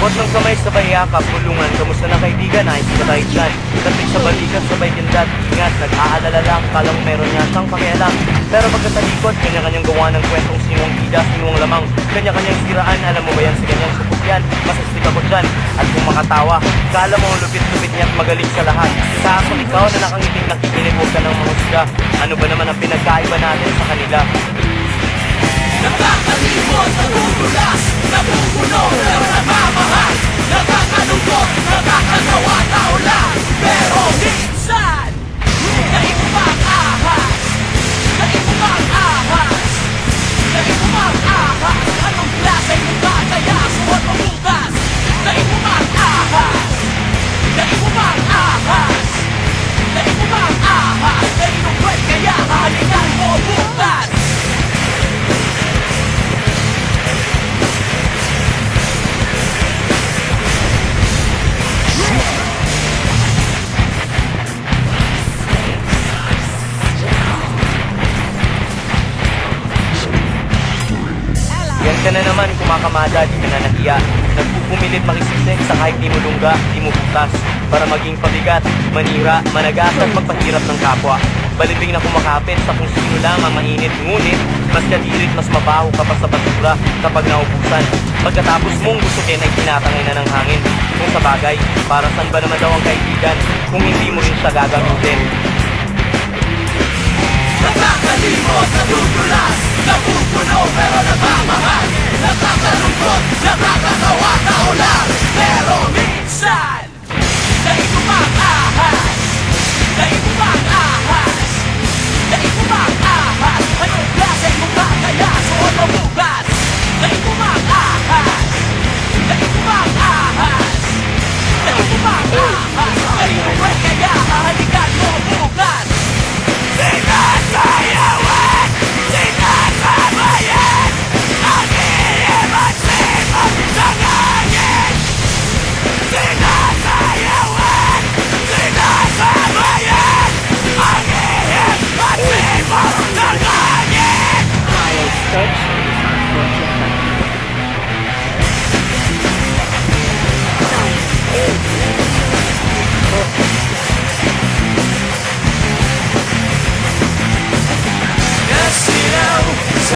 Bukas ng kamay sabay yakap, bulungan, kamusta na kaibigan, ay hindi ka tayo dyan. Kapit sa balikat, sabay kindat, ingat, nag-aalala lang, kala mo meron yatang pakialam. Pero pagkatalikod, kanya-kanyang gawa ng kwentong sinuwang ida, sinuwang lamang, kanya-kanyang siraan, alam mo ba yan, sa ganyang supot yan, masastik ako dyan. At kung makatawa, kala mo ang lupit-lupit niya at magaling sa lahat. Sa akong ikaw na nakangiting nakikinig, huwag ka ng mahusga. Ano ba naman ang pinagkaiba natin sa kanila? Nakakalimot, nagugulas, nabubuno, pero namamahal. Nakakalungkot, nakakagawa, tao lang. Pero minsan, naibang ahas, naibang ahas, naibang ahas. Anong klase ng bataya, suwat o bukas? Naibang ahas, naibang ahas, naibang ahas. Nainukwet kaya halikan mo bukas. Yan ka na naman, kumakamada, di ka na nahiya. Nagpupumilit makisisik sa kahit di mo lungga, di mo butas. Para maging pabigat, manira, managas at magpahirap ng kapwa. Balibing na kumakapit sa kung sino lang ang mainit. Ngunit, mas kadirit, mas mabaho ka pa sa basura kapag naubusan. Pagkatapos mong gustukin ay tinatangay na ng hangin. Kung sa bagay, para saan ba naman daw ang kaibigan kung hindi mo rin siya gagamitin?